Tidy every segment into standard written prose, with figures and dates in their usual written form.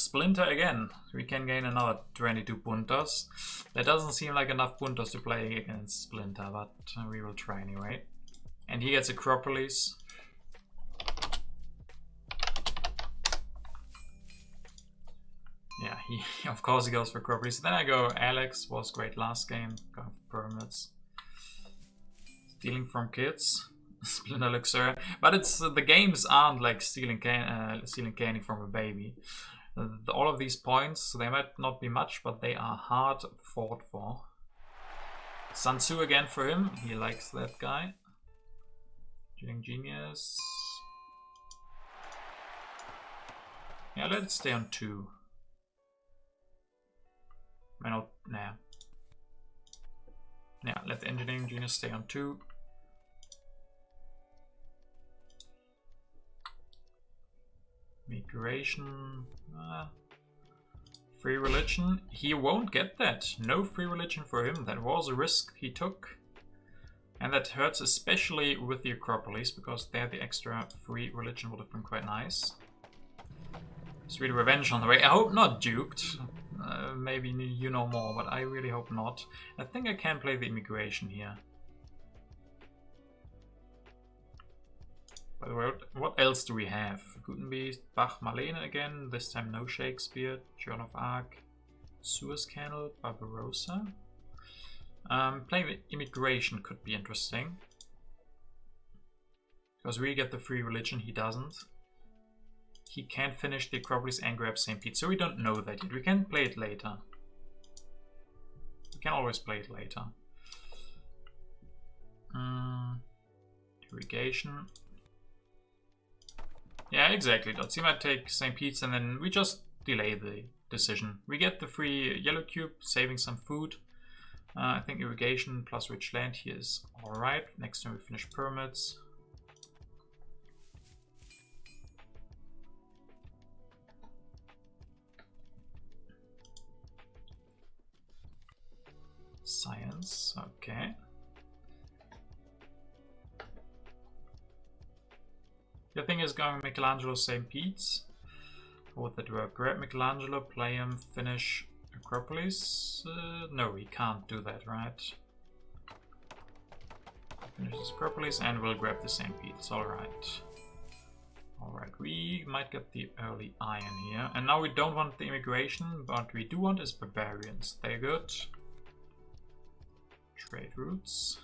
Splinter again. We can gain another 22 puntos. That doesn't seem like enough puntos to play against Splinter, but we will try anyway. And he gets Acropolis. Yeah, of course he goes for Acropolis. Then I go Alex, was great last game. Got permits. Stealing from kids. Splinter Elixir. But it's the games aren't like stealing candy from a baby. All of these points, they might not be much, but they are hard fought for. Sun Tzu again for him. He likes that guy. Genius. Yeah, let's stay on 2. Nah. Yeah, let the Engineering Genius stay on 2. Migration. Free religion. He won't get that. No free religion for him. That was a risk he took. And that hurts especially with the Acropolis, because there the extra free religion would have been quite nice. Sweet Revenge on the way. I hope not duked. Maybe you know more, but I really hope not. I think I can play the Immigration here. By the way, what else do we have? Gutenbeest, Bach, Marlene again. This time no Shakespeare. Joan of Arc, Suez Canal, Barbarossa. Playing the Immigration could be interesting. Because we get the free religion, he doesn't. He can't finish the Acropolis and grab St. Pete, so we don't know that yet. We can play it later. We can always play it later. Irrigation. Yeah, exactly. Dots. He might take St. Pete's and then we just delay the decision. We get the free yellow cube, saving some food. I think irrigation plus rich land here is alright. Next time we finish permits. Science, okay. The thing is going Michelangelo St. Pete's. How would that work? Grab Michelangelo, play him, finish Acropolis. No, we can't do that, right? Finishes Acropolis and we'll grab the St. Pete's, alright. Alright, we might get the early iron here. And now we don't want the immigration, but we do want is barbarians. They're good. Trade routes.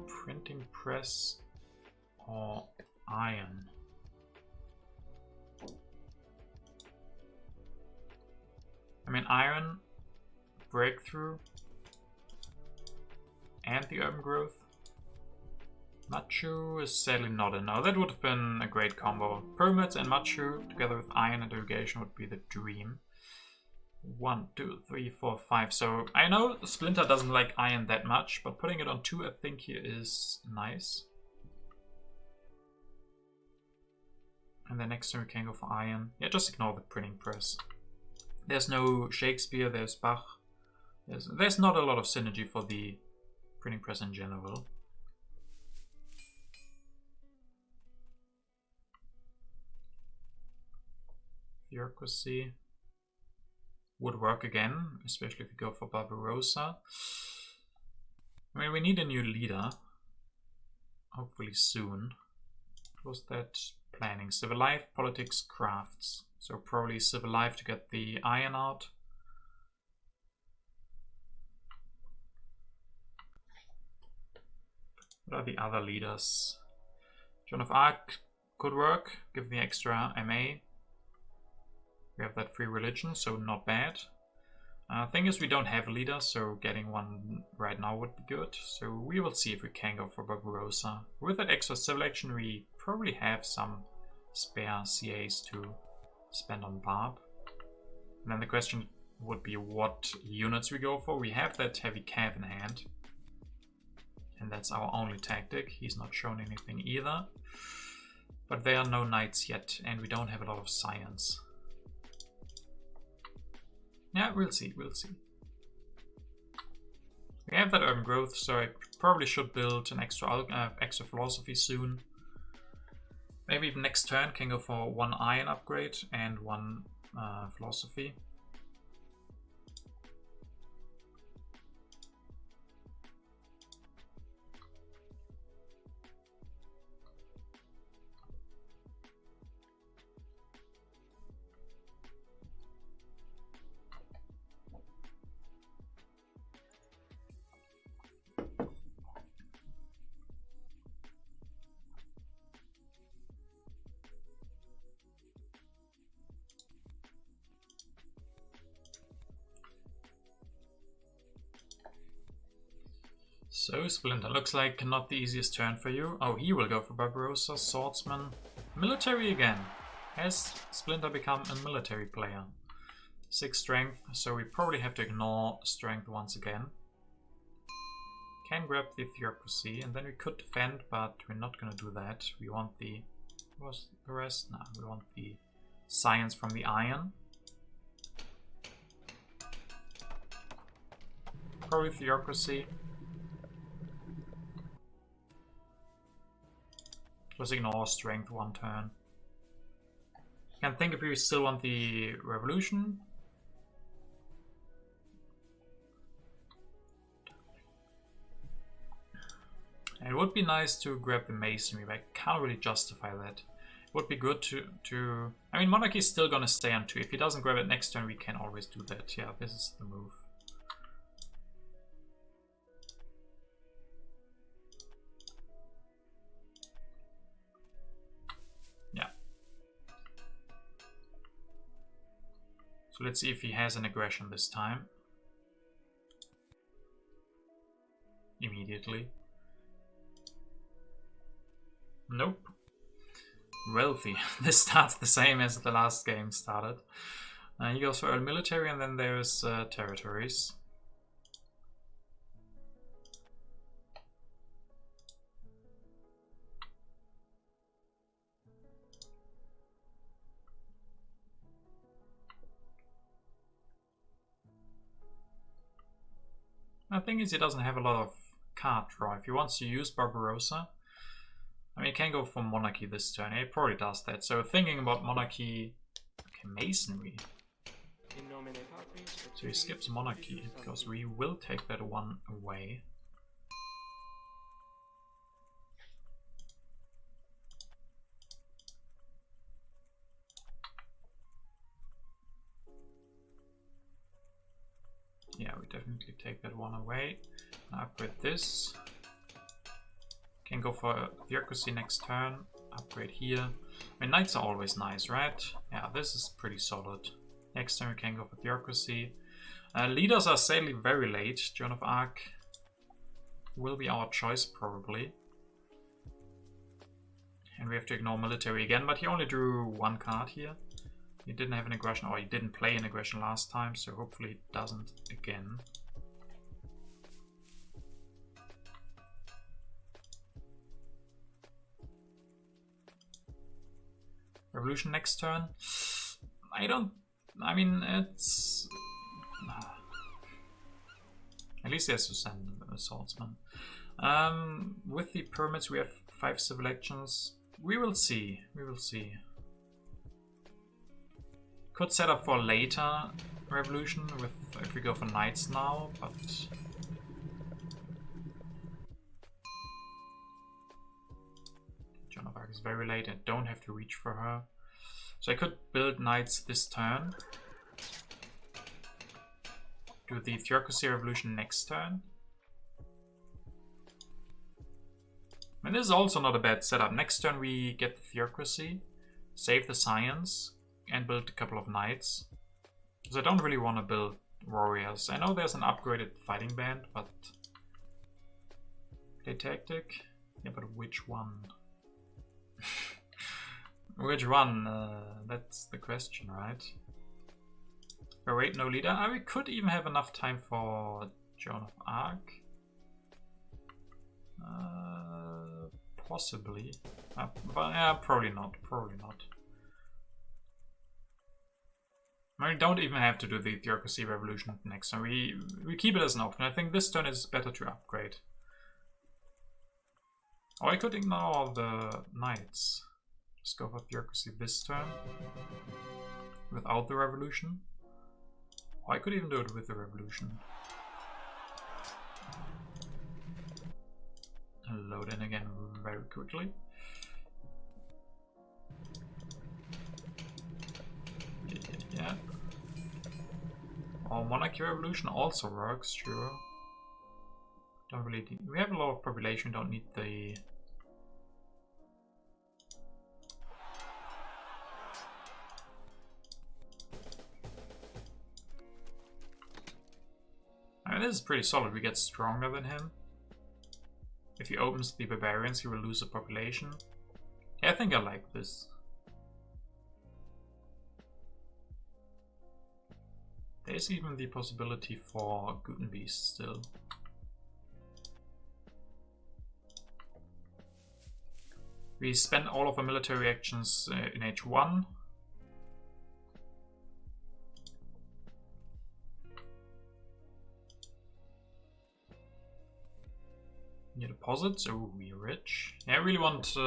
Printing press or iron. I mean iron, breakthrough, and the urban growth. Machu is sadly not a no. That would have been a great combo. Pyramids and Machu together with iron and irrigation would be the dream. 1, 2, 3, 4, 5. So I know Splinter doesn't like iron that much, but putting it on 2 I think here is nice. And then next time we can go for iron. Yeah, just ignore the printing press. There's no Shakespeare, there's Bach. There's not a lot of synergy for the printing press in general. Bureaucracy would work again, especially if we go for Barbarossa. I mean, we need a new leader. Hopefully soon. What was that planning? Civil life, politics, crafts. So probably civil life to get the iron out. What are the other leaders? Joan of Arc could work. Give the extra MA. We have that free religion, so not bad. Thing is, we don't have a leader, so getting one right now would be good. So we will see if we can go for Barbarossa. With that extra civil action, we probably have some spare CAs to spend on Barb. And then the question would be what units we go for. We have that heavy cav in hand. And that's our only tactic. He's not shown anything either. But there are no knights yet, and we don't have a lot of science. Yeah, we'll see, we'll see. We have that urban growth, so I probably should build an extra philosophy soon. Maybe even next turn can go for 1 iron upgrade and 1 philosophy. So Splinter, looks like not the easiest turn for you. Oh, he will go for Barbarossa, Swordsman, Military again. Has Splinter become a military player? 6 strength, so we probably have to ignore strength once again. Can grab the Theocracy, and then we could defend, but we're not gonna do that. We want the... what was the rest? No, we want the science from the iron. Probably Theocracy. Just ignore strength 1 turn. Can think if we still want the revolution. And it would be nice to grab the masonry, but I can't really justify that. It would be good to... I mean, monarchy is still gonna stay on 2. If he doesn't grab it next turn, we can always do that. Yeah, this is the move. So let's see if he has an aggression this time. Immediately. Nope. Wealthy. This starts the same as the last game started. He goes for early military, and then there's territories. The thing is, he doesn't have a lot of card draw. If he wants to use Barbarossa, I mean, he can go for monarchy this turn. He probably does that. So thinking about monarchy, okay, masonry. So he skips monarchy because we will take that 1 away. Yeah, we definitely take that 1 away. Upgrade this. Can go for Theocracy next turn. Upgrade here. I mean, knights are always nice, right? Yeah, this is pretty solid. Next turn we can go for Theocracy. Leaders are sadly very late. Joan of Arc will be our choice probably. And we have to ignore military again, but he only drew 1 card here. He didn't have an aggression, or he didn't play an aggression last time, so hopefully it doesn't again. Revolution next turn. I mean, it's... At least he has to send a swordsman. With the pyramids we have 5 civil actions. We will see. We will see. Could set up for later revolution with if we go for knights now, but Joan of Arc is very late. I don't have to reach for her, so I could build knights this turn. Do the Theocracy revolution next turn. And this is also not a bad setup. Next turn we get the Theocracy, save the science, and build a couple of knights. Because I don't really want to build warriors. I know there's an upgraded fighting band, but... Play tactic? Yeah, but which one? Which one? That's the question, right? Oh wait, no leader. We could even have enough time for Joan of Arc. Possibly. But yeah, probably not. Probably not. I mean, we don't even have to do the Theocracy revolution next turn. We keep it as an option. I think this turn is better to upgrade. Or I could ignore the knights. Let's go for bureaucracy this turn. Without the revolution. Or I could even do it with the revolution. And load in again very quickly. Yeah. Or monarchy revolution also works, sure. Don't really need, we have a lot of population, don't need the I mean, this is pretty solid. We get stronger than him. If he opens the barbarians, he will lose a population. Yeah, I think I like this. There's even the possibility for Gutenbeast still. We spend all of our military actions in H1. New deposits. Oh, we're rich. Yeah, I really want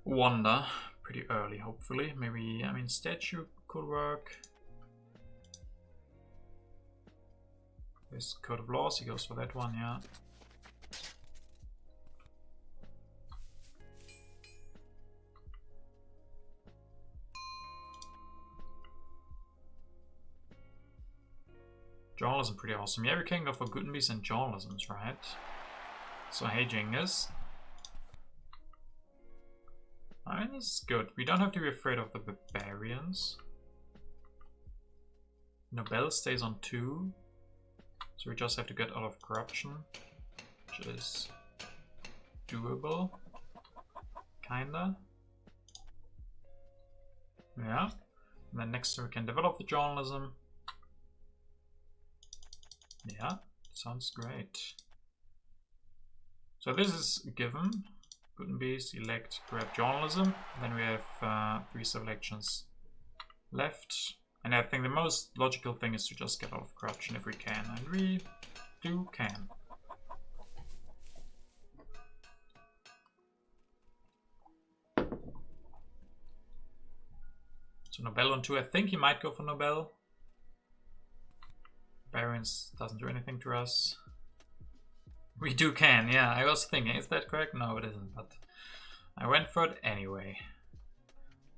Wonder pretty early, hopefully. Maybe, I mean, statue could work. There's Code of Laws, he goes for that one, yeah. Journalism pretty awesome. Yeah, we can go for Gutenbeast and journalisms, right? So hey Genghis. I mean, this is good. We don't have to be afraid of the barbarians. Nobel stays on 2. So we just have to get out of corruption, which is doable. Kinda. Yeah. And then next we can develop the journalism. Yeah, sounds great. So this is given. Gutenbeast, elect, grab journalism. Then we have 3 selections left. And I think the most logical thing is to just get out of corruption if we can. And we can. So Nobel on 2. I think he might go for Nobel. Barons doesn't do anything to us. We can, yeah. I was thinking, is that correct? No, it isn't, but I went for it anyway.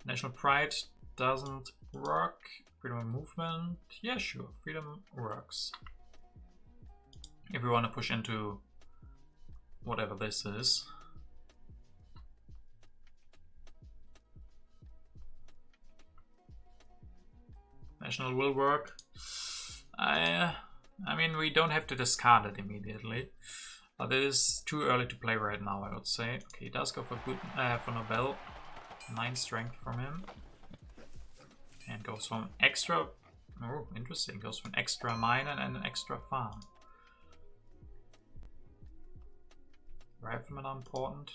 National pride doesn't work. Freedom of movement, yeah, sure. Freedom works. If we want to push into whatever this is. National will work. I mean, we don't have to discard it immediately, but it is too early to play right now, I would say. Okay, he does go for for Nobel. 9 strength from him, and goes from extra. Oh, interesting. Goes from extra mine and an extra farm. Riflemen are important,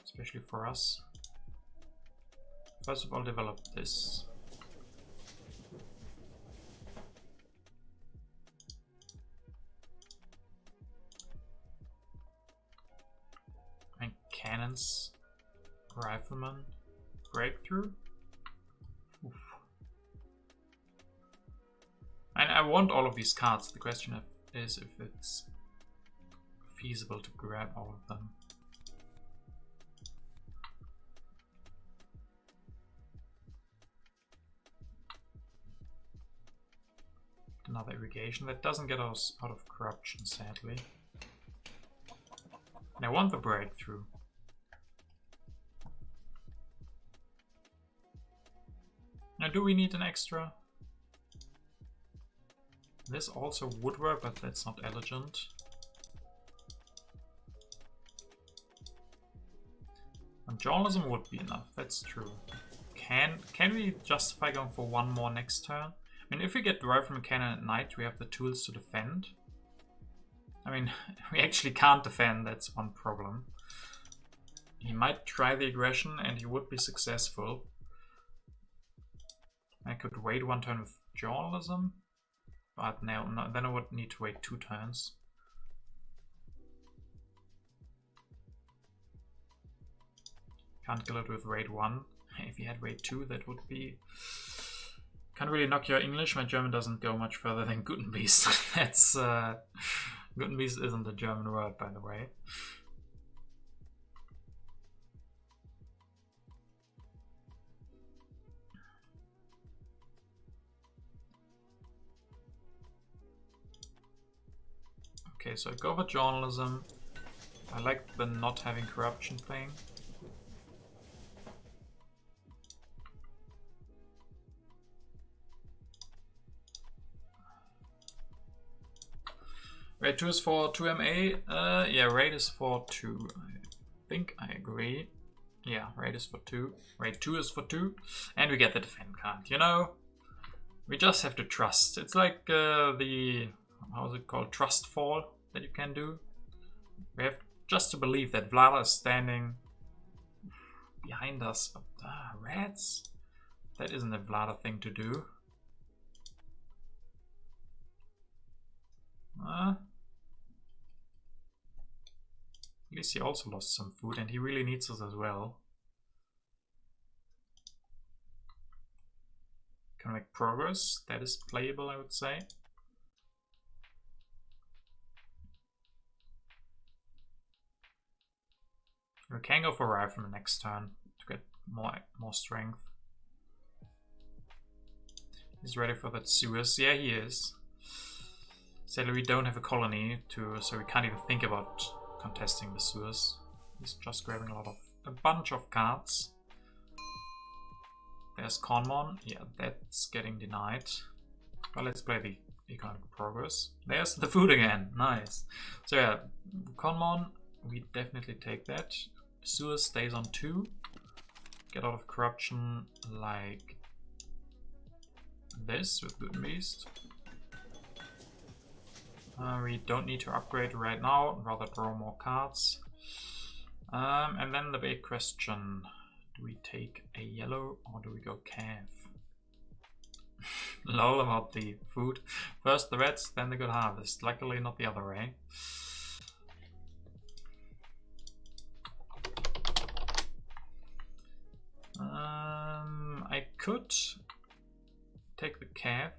especially for us. First of all, develop this. Cannons, rifleman, breakthrough. Oof. And I want all of these cards. The question is if it's feasible to grab all of them. Another irrigation that doesn't get us out of corruption, sadly. And I want the breakthrough. Now, do we need an extra? This also would work, but that's not elegant. And journalism would be enough, that's true. Can we justify going for 1 more next turn? I mean, if we get the rifleman cannon at night, we have the tools to defend. I mean, we actually can't defend, that's one problem. He might try the aggression and he would be successful. I could wait 1 turn with journalism, but no, then I would need to wait 2 turns. Can't kill it with raid 1. If you had raid 2, that would be... Can't really knock your English. My German doesn't go much further than Gutenbeast. That's... Gutenbeast isn't a German word, by the way. Okay, so I go for journalism. I like the not having corruption thing. Raid 2 is for 2 MA. Yeah, raid is for 2. I think I agree. Yeah, raid is for 2. Raid 2 is for 2. And we get the defend card. You know, we just have to trust. It's like the... How's it called? Trust fall that you can do. We have just to believe that Vlada is standing behind us. But rats? That isn't a Vlada thing to do. At least he also lost some food, and he really needs us as well. Can make progress. That is playable, I would say. We can go for Rifleman next turn to get more strength. He's ready for that sewers. Yeah, he is. Sadly, we don't have a colony so we can't even think about contesting the sewers. He's just grabbing a bunch of cards. There's Conmon. Yeah, that's getting denied. Well, let's play the economic progress. There's the food again. Nice. So yeah, Conmon, we definitely take that. Sewers stays on 2. Get out of corruption like this with Gutenbeast. We don't need to upgrade right now, rather draw more cards. And then the big question, do we take a yellow or do we go Cav? Lol about the food. First the reds, then the good harvest. Luckily not the other way. I could take the Cav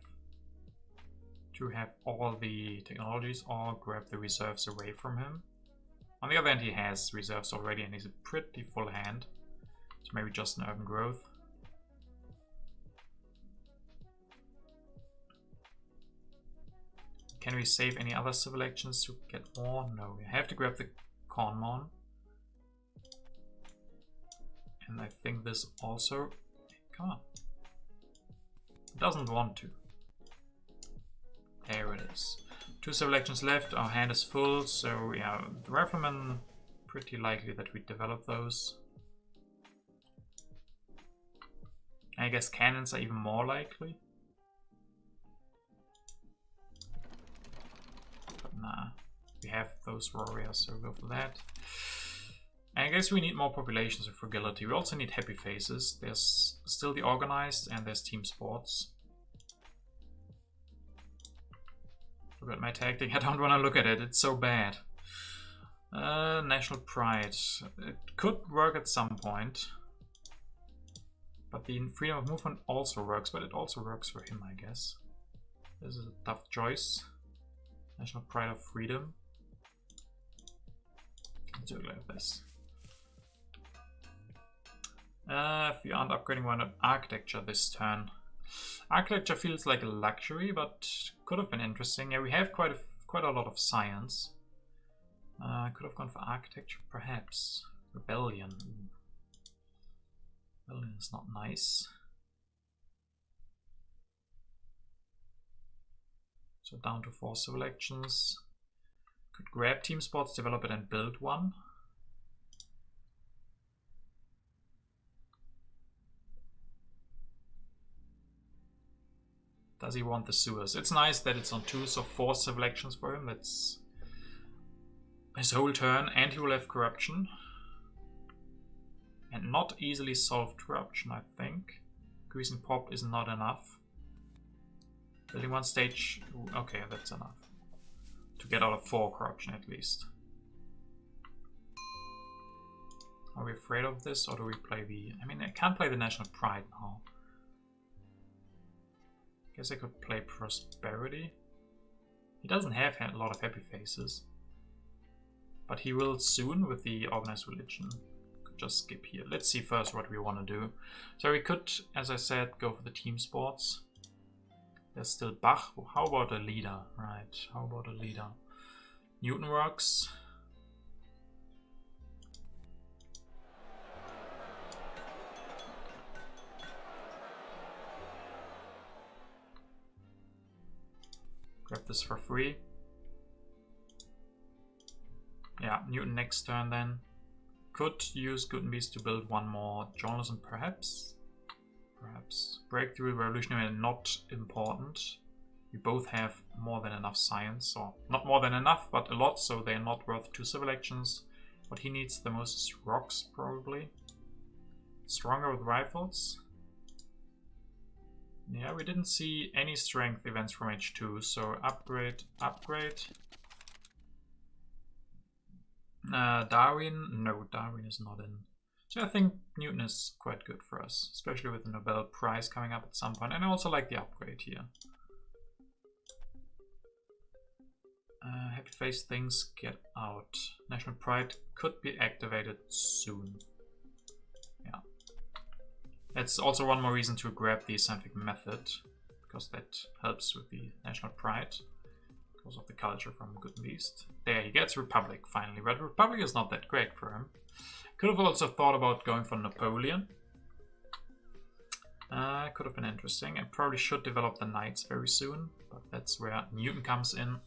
to have all the technologies or grab the reserves away from him. On the other hand, he has reserves already and he's a pretty full hand. So maybe just an urban growth. Can we save any other civil actions to get more? No, we have to grab the Conmon. And I think this also... Come on. It doesn't want to. There it is. 2 civil actions left, our hand is full, so yeah, the Riflemen, pretty likely that we develop those. I guess cannons are even more likely. But nah, we have those warriors, so we'll go for that. I guess we need more populations of fragility. We also need happy faces. There's still the organized and there's team sports. Look at my tactic. I don't want to look at it. It's so bad. National pride. It could work at some point. But the freedom of movement also works. But it also works for him, I guess. This is a tough choice. National pride of freedom. Let's do it like this. If we aren't upgrading, why not architecture this turn? Architecture feels like a luxury, but could have been interesting. Yeah, we have quite a lot of science. Could have gone for architecture, perhaps. Rebellion. Rebellion is not nice. So down to 4 civil actions. Could grab team sports, develop it, and build one. Does he want the sewers? It's nice that it's on 2, so 4 civil actions for him. That's his whole turn, and he will have corruption. And not easily solved corruption, I think. Increasing pop is not enough. Building 1 stage, okay, that's enough. To get out of 4 corruption at least. Are we afraid of this, or do we play the... I mean, I can't play the National Pride now. Guess I could play Prosperity. He doesn't have a lot of happy faces. But he will soon with the Organized Religion. Could just skip here. Let's see first what we want to do. So we could, as I said, go for the team sports. There's still Bach. How about a leader? Right, how about a leader? Newton works. Grab this for free. Yeah, Newton next turn then. Could use Gutenberg to build one more journalism, perhaps. Perhaps. Breakthrough, revolutionary, not important. We both have more than enough science, or not more than enough, but a lot, so they're not worth 2 civil actions. What he needs the most is rocks, probably. Stronger with rifles. Yeah, we didn't see any strength events from H2, so upgrade, upgrade. Darwin? No, Darwin is not in. So I think Newton is quite good for us, especially with the Nobel Prize coming up at some point. And I also like the upgrade here. Happy face things, get out. National Pride could be activated soon. Yeah. That's also one more reason to grab the scientific method, because that helps with the National Pride. Because of the culture from Gutenberg. There, he gets Republic finally, but Republic is not that great for him. Could have also thought about going for Napoleon. Could have been interesting. I probably should develop the Knights very soon, but that's where Newton comes in.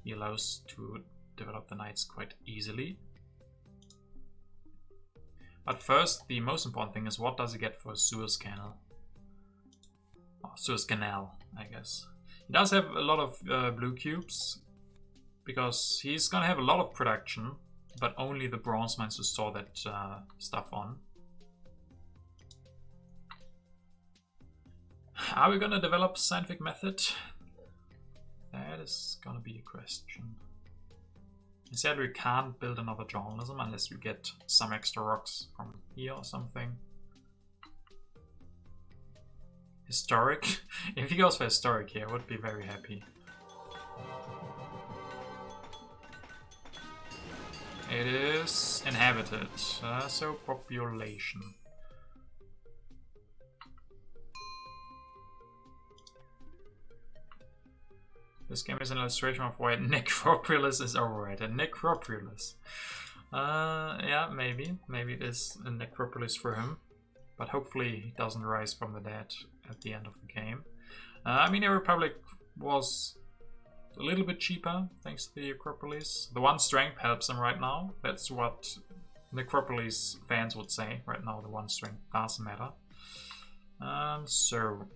He allows to develop the Knights quite easily. But first, the most important thing is what does he get for Suez Canal? Oh, Suez Canal, I guess. He does have a lot of blue cubes, because he's gonna have a lot of production, but only the bronze mines to store that stuff on. Are we gonna develop scientific method? That is gonna be a question. He said we can't build another journalism unless we get some extra rocks from here or something. Historic? If he goes for historic here, I would be very happy. It is inhabited, so population. This game is an illustration of why Necropolis is overrated. Necropolis. Yeah, maybe. Maybe it is a Necropolis for him. But hopefully he doesn't rise from the dead at the end of the game. I mean, the Republic was a little bit cheaper thanks to the Acropolis. The 1 strength helps him right now. That's what Necropolis fans would say. Right now the 1 strength doesn't matter. So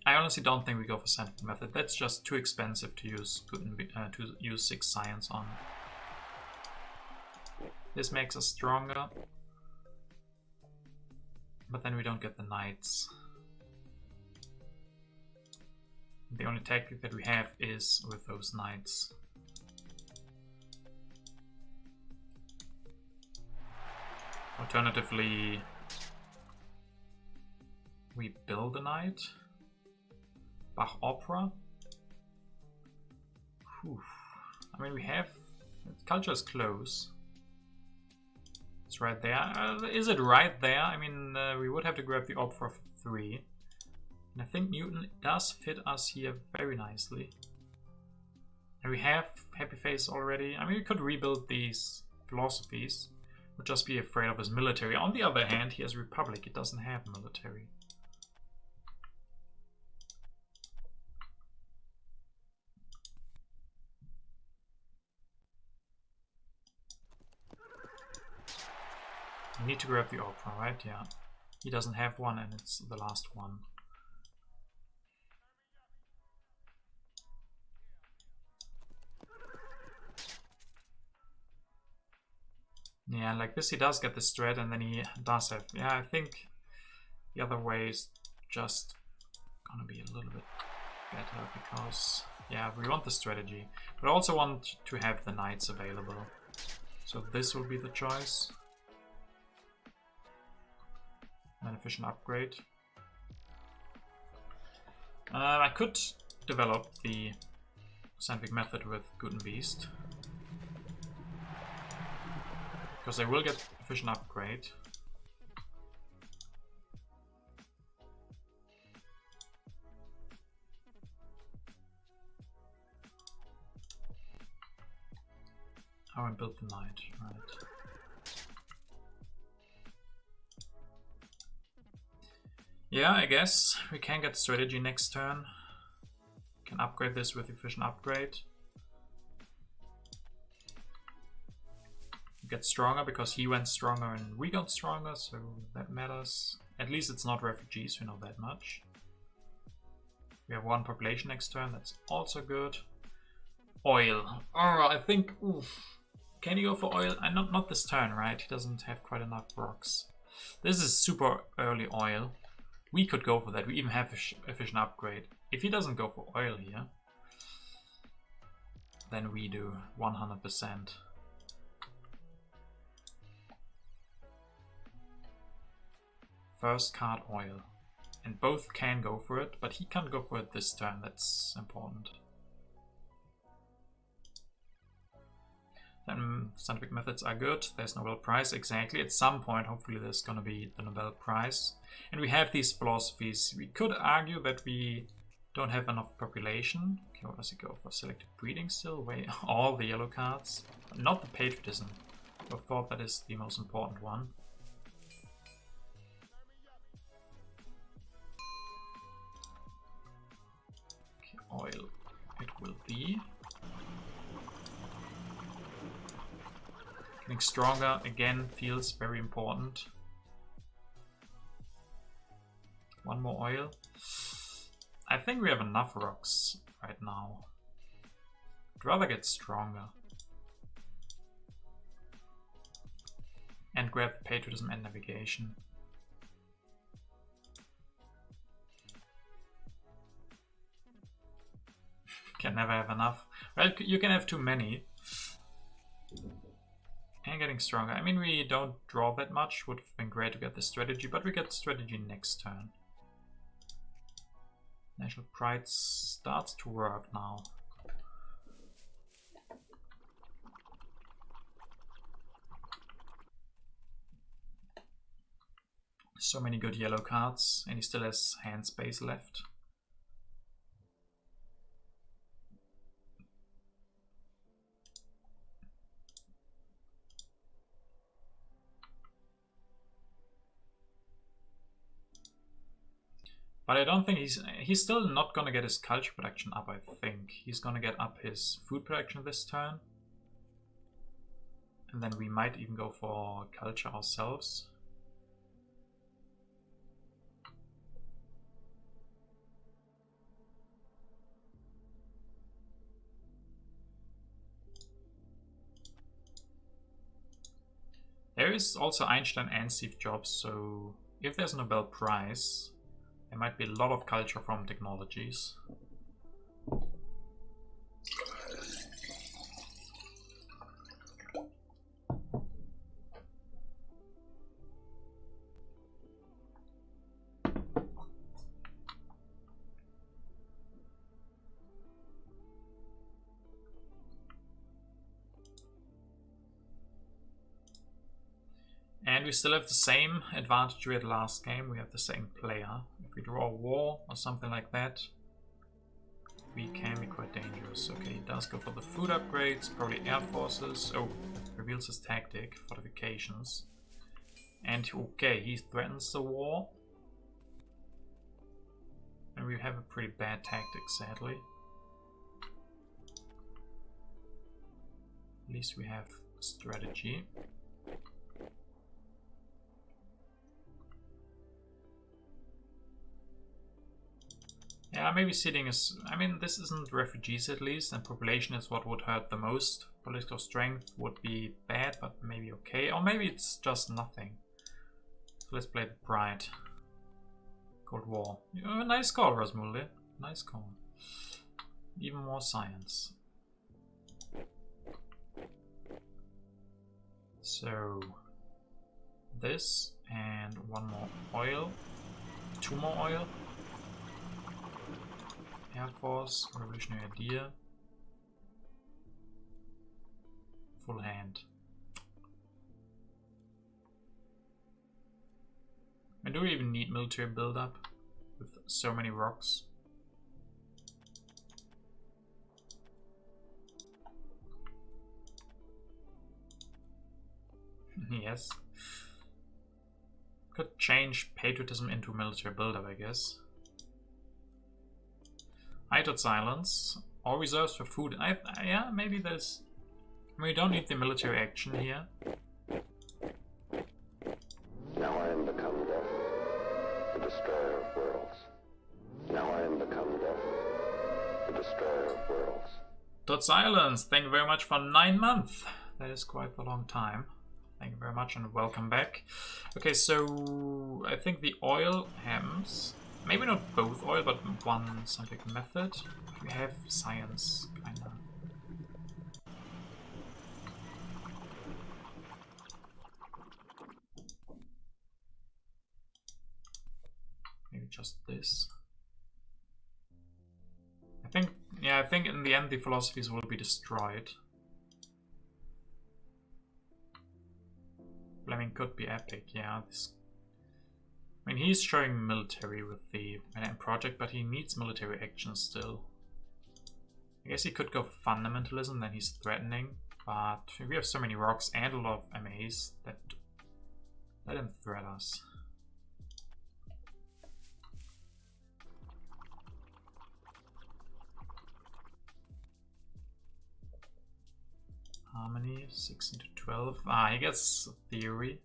I honestly don't think we go for scientific method. That's just too expensive to use to use 6 science on. This makes us stronger. But then we don't get the Knights. The only tactic that we have is with those Knights. Alternatively, we build a Knight. Bach Opera. Whew. I mean, we have... Culture is close. It's right there. Is it right there? I mean, we would have to grab the Opera for 3. And I think Newton does fit us here very nicely. And we have Happy Face already. I mean, we could rebuild these philosophies. Would just be afraid of his military. On the other hand, he has Republic. It doesn't have military. We need to grab the Opera, right? Yeah. He doesn't have one, and it's the last one. Yeah, like this he does get the strat, and then he does have... Yeah, I think the other way is just gonna be a little bit better, because... Yeah, we want the strategy. But I also want to have the Knights available. So this will be the choice. An efficient upgrade. I could develop the scientific method with Good and Beast, because I will get efficient upgrade. How I built the knight, right. Yeah, I guess we can get strategy next turn. Can upgrade this with efficient upgrade. Get stronger because he went stronger and we got stronger, so that matters. At least it's not refugees, we know that much. We have 1 population next turn, that's also good. Oil. Oh, I think, oof. Can he go for oil? Not this turn, right? He doesn't have quite enough rocks. This is super early oil. We could go for that. We even have efficient upgrade. If he doesn't go for oil here, then we do 100%. First card oil. And both can go for it, but he can't go for it this turn. That's important. Then scientific methods are good. There's Nobel Prize, exactly. At some point, hopefully there's gonna be the Nobel Prize. And we have these philosophies. We could argue that we don't have enough population. Okay, what does he go for? Selective breeding still? Wait, all the yellow cards. Not the patriotism. I thought that is the most important one. Okay, oil it will be. Getting stronger again feels very important. 1 more oil. I think we have enough rocks right now. I'd rather get stronger. And grab patriotism and navigation. Can never have enough. Well, you can have too many. And getting stronger. I mean, we don't draw that much. Would have been great to get the strategy, but we get strategy next turn. National Pride starts to work now. So many good yellow cards, and he still has hand space left. But I don't think he's still not gonna get his culture production up, I think. He's gonna get up his food production this turn. And then we might even go for culture ourselves. There is also Einstein and Steve Jobs, so if there's a Nobel Prize, there might be a lot of culture from technologies. And we still have the same advantage we had last game. We have the same player. If we draw a war or something like that, we can be quite dangerous. Okay, he does go for the food upgrades, probably air forces. Oh, reveals his tactic, fortifications. And okay, he threatens the war. And we have a pretty bad tactic, sadly. At least we have strategy. Yeah, maybe sitting is... I mean, this isn't refugees at least, and population is what would hurt the most. Political strength would be bad, but maybe okay. Or maybe it's just nothing. So let's play the Pride. Cold War. Nice call, Rasmulde. Nice call. Even more science. So this and one more oil, 2 more oil. Air Force, Revolutionary Idea, full hand. And do we even need military buildup with so many rocks? Yes. Could change patriotism into military buildup, I guess. Heightened silence. All reserves for food. Yeah, maybe there's... I mean, we don't need the military action here. Now I am become death, the destroyer of worlds. Now I am become death, the destroyer of worlds. Dot silence. Thank you very much for 9 months. That is quite a long time. Thank you very much and welcome back. Okay, so I think the oil happens. Maybe not both oil, but one scientific method. We have science, kinda. Maybe just this. I think in the end the philosophies will be destroyed. Fleming could be epic, yeah. I mean, he's showing military with the Manhattan Project, but he needs military action still. I guess he could go for fundamentalism, then he's threatening. But we have so many rocks and a lot of MAs that let him threat us. Harmony, 16 to 12. Ah, he gets theory.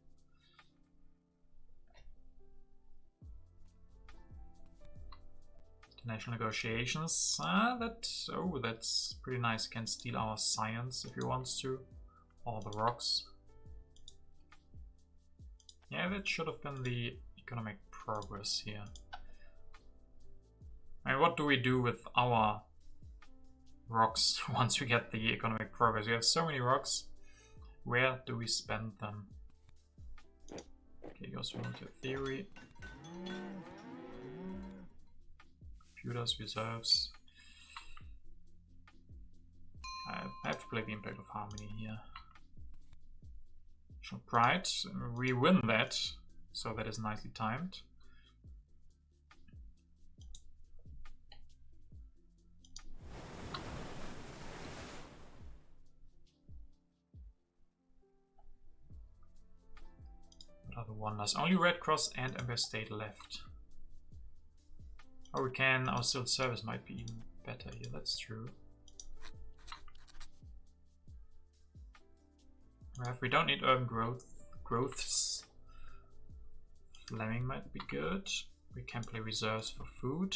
International negotiations. That's pretty nice. He can steal our science if he wants to. All the rocks. Yeah, that should have been the economic progress here. I mean, what do we do with our rocks once we get the economic progress? We have so many rocks. Where do we spend them? Okay, goes into theory. Computers, reserves. I have to play the impact of harmony here. Pride, we win that, so that is nicely timed. Other wonders. Only Red Cross and Empire State left. Oh, we can. Our civil service might be even better here. That's true. We don't need urban growths. Fleming might be good. We can play reserves for food.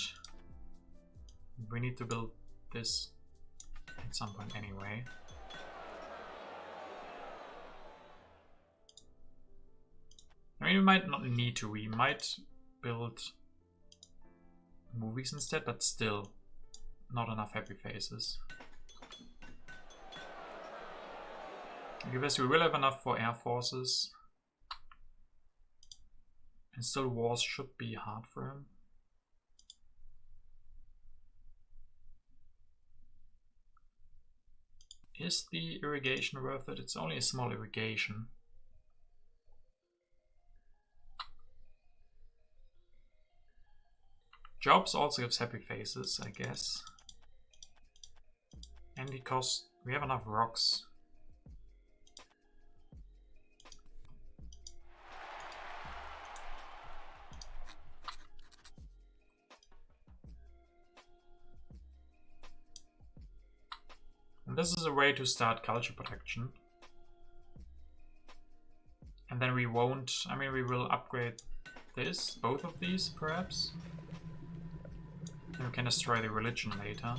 We need to build this at some point anyway. I mean, we might not need to. We might build movies instead, but still not enough happy faces. I guess we will have enough for air forces. And still wars should be hard for him. Is the irrigation worth it? It's only a small irrigation. Jobs also gives happy faces, I guess. And because we have enough rocks. And this is a way to start culture protection. And then we won't, I mean, we will upgrade this, both of these perhaps. And we can destroy the religion later.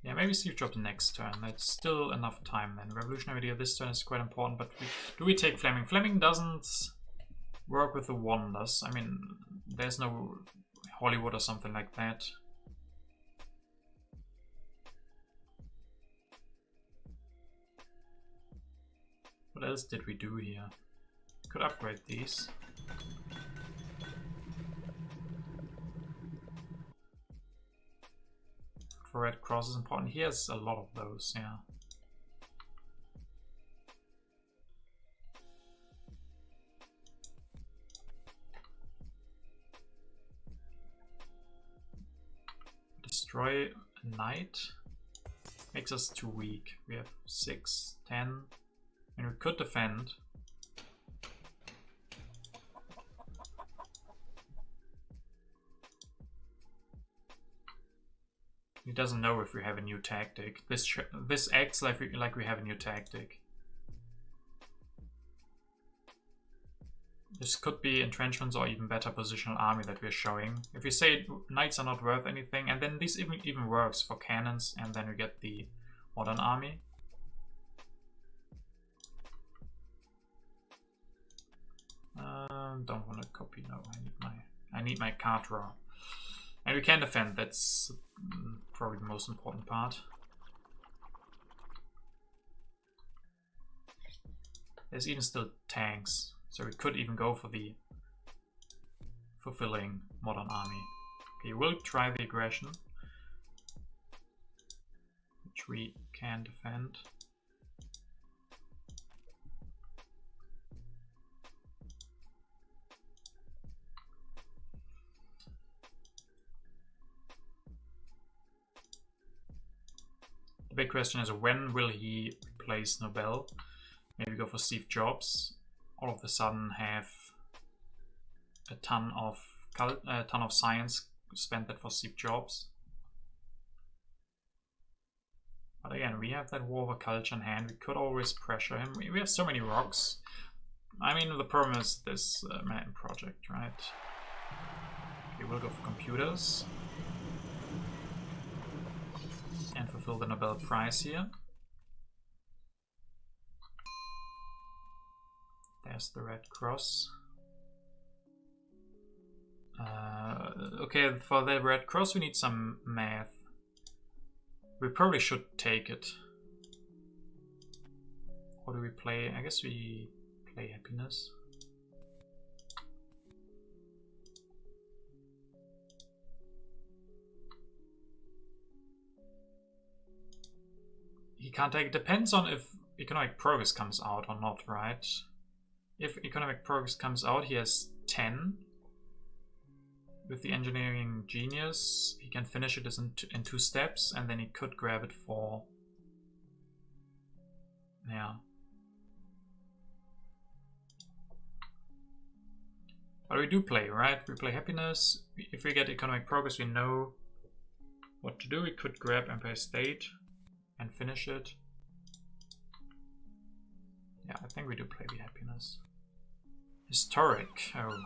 Yeah, maybe Steve Jobs next turn. That's still enough time then. Revolutionary Idea this turn is quite important, but do we take Fleming? Fleming doesn't work with the wonders. I mean, there's no Hollywood or something like that. What else did we do here? Could upgrade these. For Red Cross is important. He has a lot of those, yeah. Destroy a knight makes us too weak. We have 6, 10, and we could defend. He doesn't know if we have a new tactic. This acts like we have a new tactic. This could be entrenchments or even better positional army that we're showing. If we say knights are not worth anything, and then this even works for cannons, and then we get the modern army. Don't want to copy. No, I need my card draw. And we can defend, that's probably the most important part. There's even still tanks, so we could even go for the fulfilling modern army. Okay, we'll try the aggression, which we can defend. The big question is, when will he replace Nobel? Maybe go for Steve Jobs. All of a sudden have a ton of science, spend that for Steve Jobs. But again, we have that war over culture in hand. We could always pressure him. We have so many rocks. I mean, the problem is this Manhattan Project, right? We will go for computers. And fulfill the Nobel Prize here. There's the Red Cross. Okay, for the Red Cross we need some math. We probably should take it. Or do we play? I guess we play happiness. He can't take it. Depends on if economic progress comes out or not, right? If economic progress comes out, he has 10. With the engineering genius, he can finish it in 2 steps, and then he could grab it for... yeah. But we do play, right? We play happiness. If we get economic progress, we know what to do. We could grab Empire State and finish it. Yeah, I think we do play the happiness. Historic. Oh.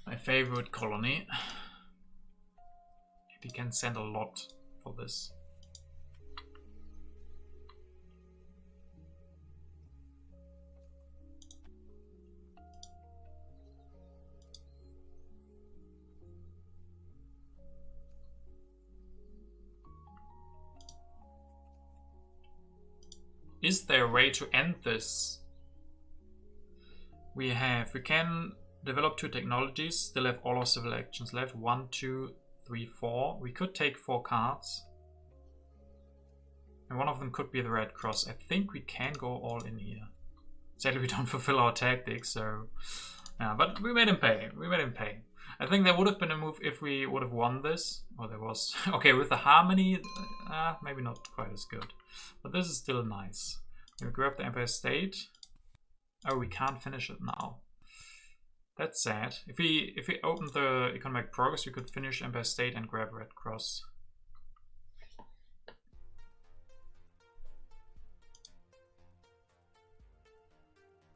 My favorite colony. We can send a lot for this. Is there a way to end this? We can develop 2 technologies, still have all our civil actions left. 1, 2, 3, 4. We could take 4 cards. And one of them could be the Red Cross. I think we can go all in here. Sadly, we don't fulfill our tactics, so... yeah, but we made him pay. We made him pay. I think there would have been a move if we would have won this. Or there was... okay, with the harmony, maybe not quite as good. But this is still nice. We grab the Empire State. Oh, we can't finish it now. That's sad. If we opened the economic progress, we could finish Empire State and grab Red Cross.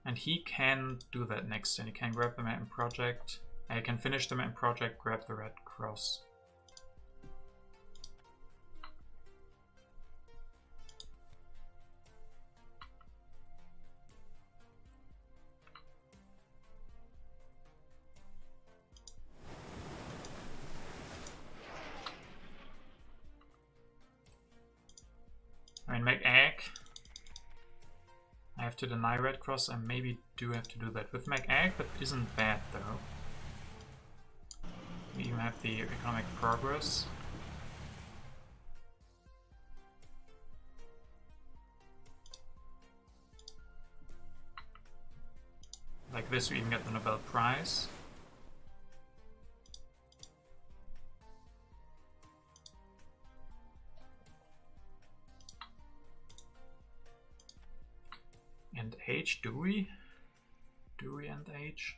And he can do that next, and he can grab the Manhattan Project. And he can finish the Manhattan Project, grab the Red Cross. I mean, make egg. have to deny Red Cross. I maybe do have to do that with MacAg, but isn't bad though. We even have the economic progress. Like this, we even get the Nobel Prize. And H, do we? Do we end H?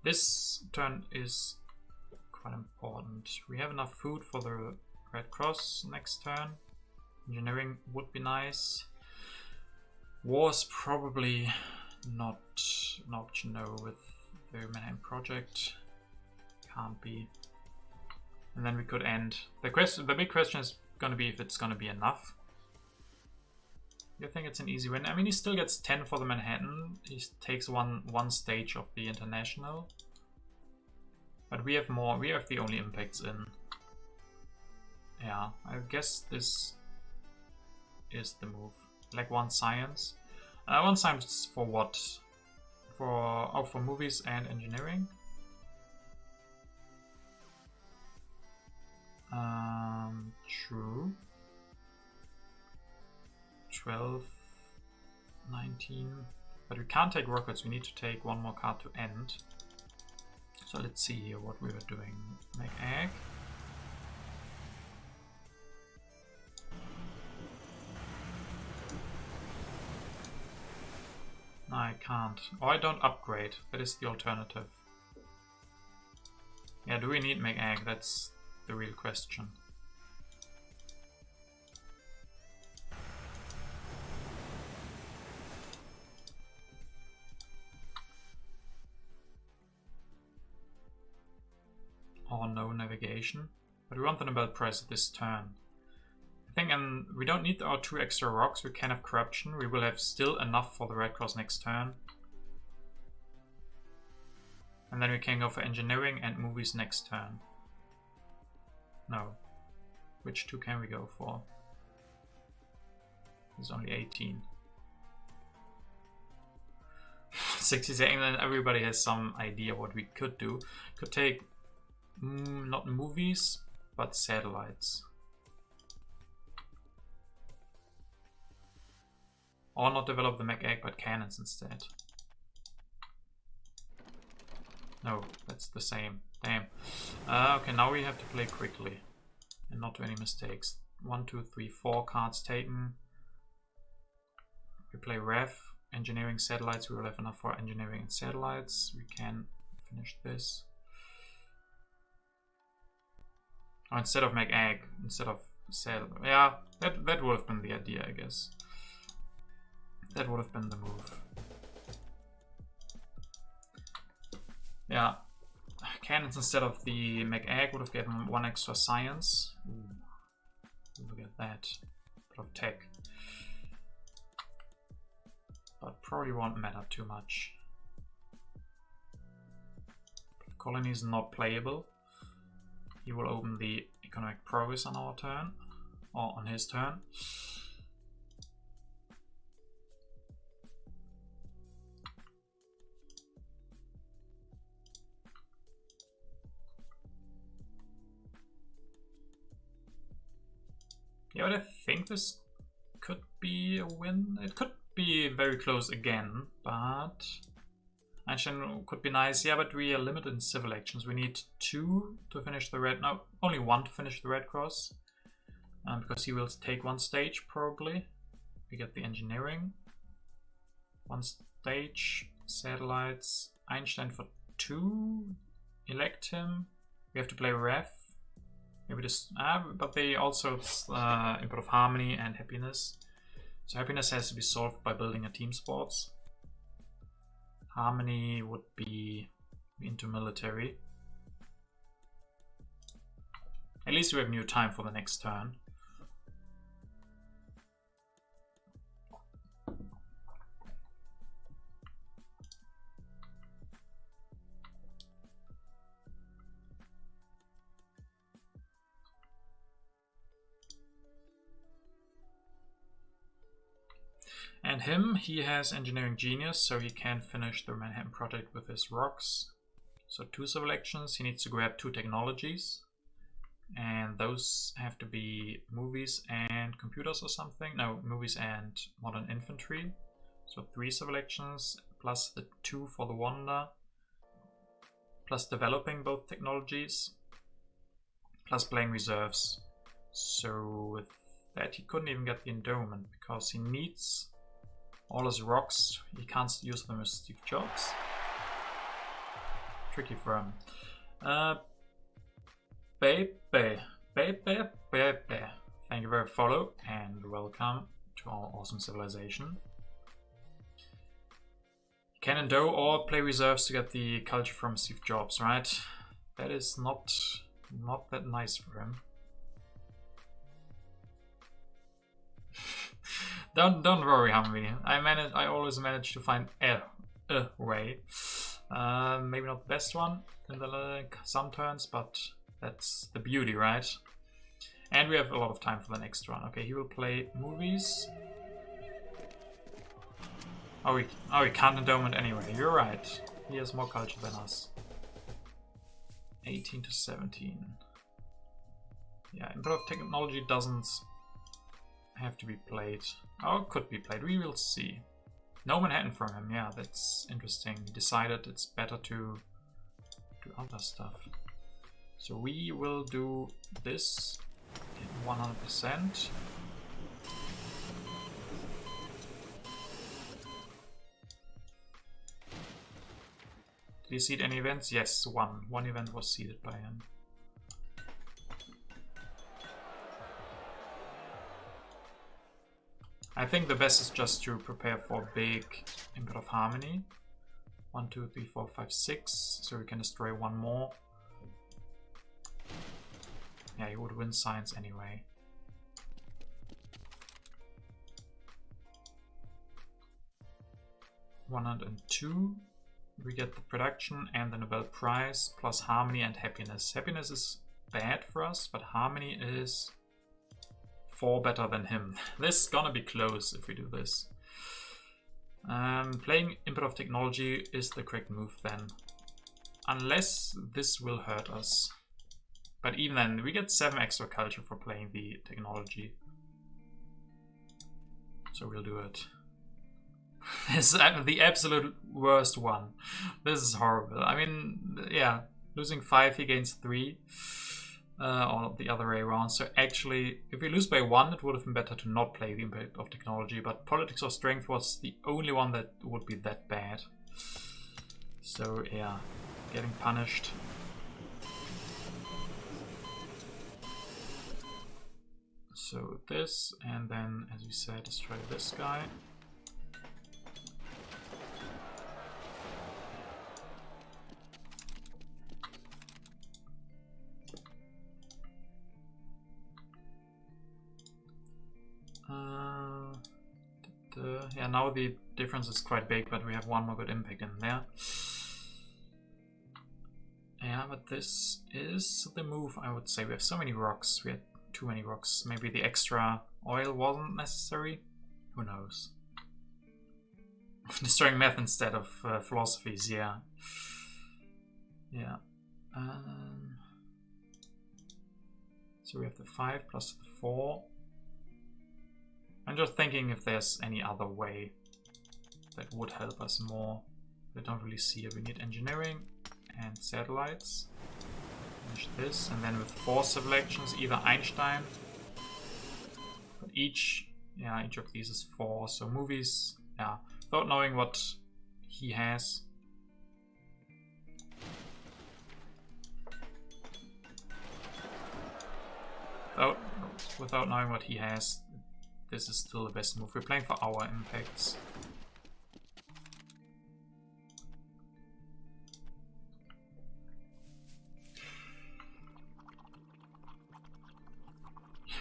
This turn is quite important. We have enough food for the Red Cross next turn. Engineering would be nice. War is probably not an option, no, with the Manhattan Project. Can't be. And then we could end. The big question is going to be if it's going to be enough. I think it's an easy win. I mean, he still gets 10 for the Manhattan. He takes one stage of the International. But we have more. We have the only impacts in. Yeah, I guess this is the move. Like one science. One science for what? For movies and engineering. True. 12, 19, but we can't take rockets, we need to take one more card to end. So let's see here what we were doing. Make egg. No, I can't. Or I don't upgrade, that is the alternative. Yeah, do we need make egg? That's the real question. Or no navigation, but we want the Nobel Prize this turn. I think, and we don't need our 2 extra rocks, we can have corruption, we will have still enough for the Red Cross next turn. And then we can go for engineering and movies next turn. No. Which 2 can we go for? There's only 18. 60 and then everybody has some idea what we could do. Could take not movies, but satellites. Or not develop the mech egg, but cannons instead. No, that's the same. Damn. Okay, now we have to play quickly and not do any mistakes. 1, 2, 3, 4 cards taken. We play Rev, engineering satellites. We will have enough for engineering and satellites. We can finish this. Or instead of make egg, instead of sail. Yeah, that would have been the idea, I guess. That would have been the move. Yeah, cannons instead of the make egg would have given 1 extra science. Ooh. Look at that. Bit of tech. But probably won't matter too much. Colony is not playable. He will open the economic progress on our turn, or on his turn. Yeah, but I think this could be a win. It could be very close again, but action could be nice. Yeah, but we are limited in civil actions. We need 2 to finish the red. No, only 1 to finish the Red Cross, because he will take 1 stage probably. We get the engineering. 1 stage, satellites. Einstein for 2. Elect him. We have to play Rev. Maybe this, but they also input of harmony and happiness. So happiness has to be solved by building a team sports. Harmony would be into military. At least we have new time for the next turn. And him, he has engineering genius, so he can finish the Manhattan Project with his rocks. So 2 civil actions, he needs to grab 2 technologies. And those have to be movies and computers or something. No, movies and modern infantry. So 3 civil actions, plus the 2 for the wonder. Plus developing both technologies. Plus playing reserves. So with that he couldn't even get the endowment because he needs all his rocks. He can't use them as Steve Jobs. Tricky for him. Baby. Thank you for follow and welcome to our awesome civilization. Can endow or play reserves to get the culture from Steve Jobs, right? That is not that nice for him. Don't worry, Humvee. I always manage to find a way. Maybe not the best one in some turns, but that's the beauty, right? And we have a lot of time for the next one. Okay, he will play movies. Oh, he can't endowment anyway. You're right. He has more culture than us. 18 to 17. Yeah, input of technology doesn't have to be played. Oh, it could be played. We will see. No Manhattan from him. Yeah, that's interesting. He decided it's better to do other stuff. So we will do this in 100%. Did he seed any events? Yes, one. One event was seeded by him. I think the best is just to prepare for big input of harmony. 1, 2, 3, 4, 5, 6. So we can destroy one more. Yeah, he would win science anyway. $102. We get the production and the Nobel Prize plus harmony and happiness. Happiness is bad for us, but harmony is 4 better than him. This is gonna be close if we do this. Playing input of technology is the correct move then. Unless this will hurt us. But even then, we get 7 extra culture for playing the technology. So we'll do it. This is the absolute worst one. This is horrible. I mean, yeah, losing 5, he gains 3. Or the other way around. So actually, if we lose by 1, it would have been better to not play the impact of technology. But politics of strength was the only one that would be that bad. So yeah, getting punished. So this, and then, as we said, destroy this guy. Yeah, now the difference is quite big, but we have one more good impact in there. Yeah, but this is the move, I would say. We have so many rocks. We had too many rocks. Maybe the extra oil wasn't necessary. Who knows? Destroying math instead of philosophies, yeah. Yeah. So we have the 5 plus the 4. I'm just thinking if there's any other way that would help us more. I don't really see it. We need engineering and satellites. Finish this, and then with 4 civil actions, either Einstein. But each of these is 4. So movies, yeah. Without knowing what he has. Without knowing what he has. This is still the best move. We're playing for our impacts.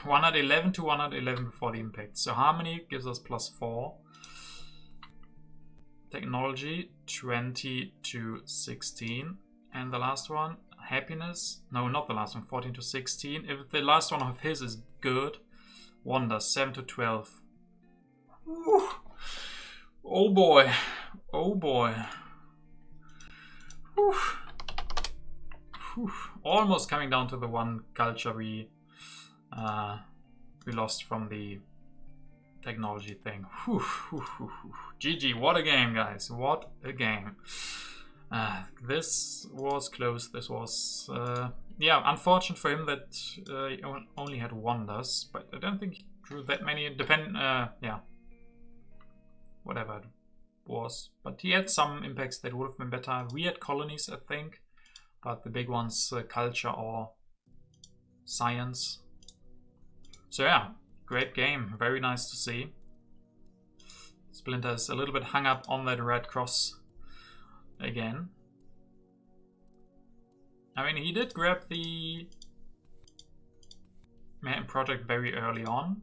$111 to $111 before the impact. So harmony gives us +4. Technology 20 to 16. And the last one, happiness. No, not the last one, 14 to 16. If the last one of his is good. Wonder 7 to 12. Woo. Oh boy. Oh boy. Whew. Whew. Almost coming down to the one culture we lost from the technology thing. Whew, whew, whew, whew. GG, what a game, guys. What a game. This was close. This was, yeah, unfortunate for him that he only had wonders, but I don't think he drew that many. Yeah, whatever it was. But he had some impacts that would have been better. We had colonies, I think, but the big ones, culture or science. So yeah, great game. Very nice to see. Splinter is a little bit hung up on that red cross again. I mean, he did grab the Manhattan Project very early on,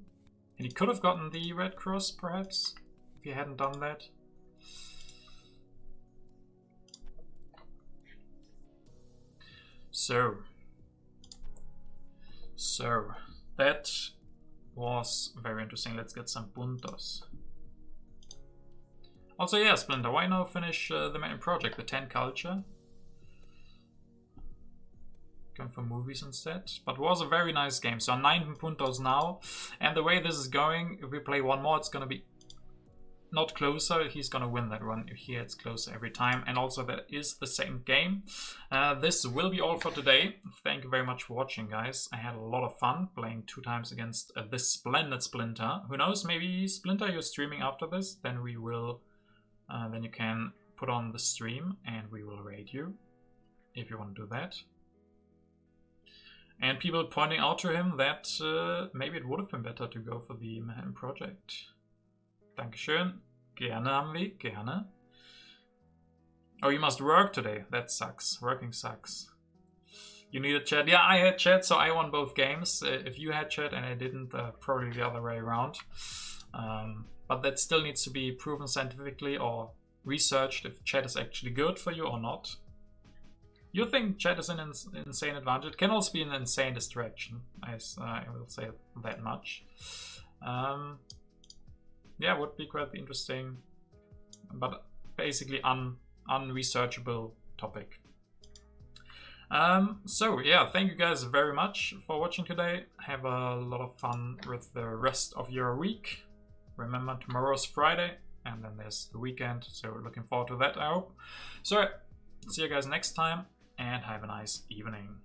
and he could have gotten the red cross perhaps if he hadn't done that. So that was very interesting. Let's get some puntos. Also, yeah, Splinter, why now finish the main project, the 10 culture? Going for movies instead. But it was a very nice game. So 9 puntos now. And the way this is going, if we play one more, it's going to be not closer. He's going to win that one. Here it's closer every time. And also that is the same game. This will be all for today. Thank you very much for watching, guys. I had a lot of fun playing 2 times against this splendid Splinter. Who knows, maybe Splinter, you're streaming after this. Then we will... then you can put on the stream and we will raid you if you want to do that. And people pointing out to him that maybe it would have been better to go for the Manhattan Project. Dankeschön. Gerne, Hamwi. Gerne. Oh, you must work today. That sucks. Working sucks. You need a chat. Yeah, I had chat, so I won both games. If you had chat and I didn't, probably the other way around. But that still needs to be proven scientifically or researched if chat is actually good for you or not. You think chat is an insane advantage? It can also be an insane distraction. I will say that much. Yeah, would be quite interesting, but basically unresearchable topic. So yeah, thank you guys very much for watching today. Have a lot of fun with the rest of your week. Remember, tomorrow's Friday, and then there's the weekend, so we're looking forward to that, I hope. So, see you guys next time, and have a nice evening.